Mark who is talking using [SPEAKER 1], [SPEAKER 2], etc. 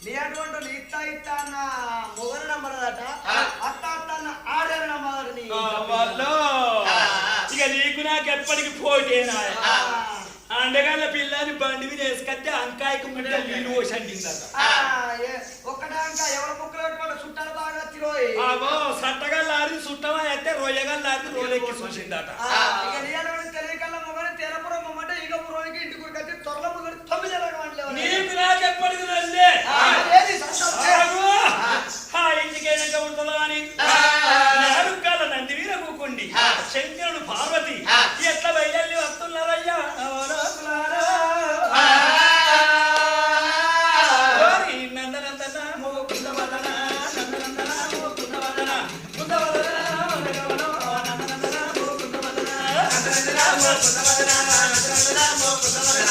[SPEAKER 1] నీ అటువంటి ఇత్త ఇత్త అన్న మొగరు నమ్మడదట అత్త అత్త అన్న ఆడని నమ్మదాడు నీ
[SPEAKER 2] ఇక నీకు నాకు ఎప్పటికి పోటేనా అండగాళ్ళ పిల్లని బండి మీద వేసుకొస్తే అంకాయకు ముందు నీళ్ళు పోసండిందట
[SPEAKER 1] ఒక్కటాక ఎవరి ముక్కలు చుట్టాలు బాగా తిరోయి
[SPEAKER 2] అవో సట్టగల్లారి చుట్టమా అయితే రొయ్యగల్లారి రోలెక్కి చూసిందట
[SPEAKER 1] ఇక నీళ్ళని తెలియకల్లా మొగని తెలపురం మొమ్మంటే ఇక రోజుకి ఇంటికి వచ్చి త్వరలో మొగని 9
[SPEAKER 2] నీకు నాకు ఎప్పటికి రండి ఇంటికైనాక ఉంటుందా అని నాలుకాల నంది వీర కూకుండి శంకరుడు పార్వతి ఎట్లా బయలు వస్తున్నారయ్యా నందనందన మోకుంద వదన నందనందన మోకుంద వదన కుంద వదన నందనందన మోకుంద వదన నందనందన మోకుంద వదన నందనందన మోకుంద వదన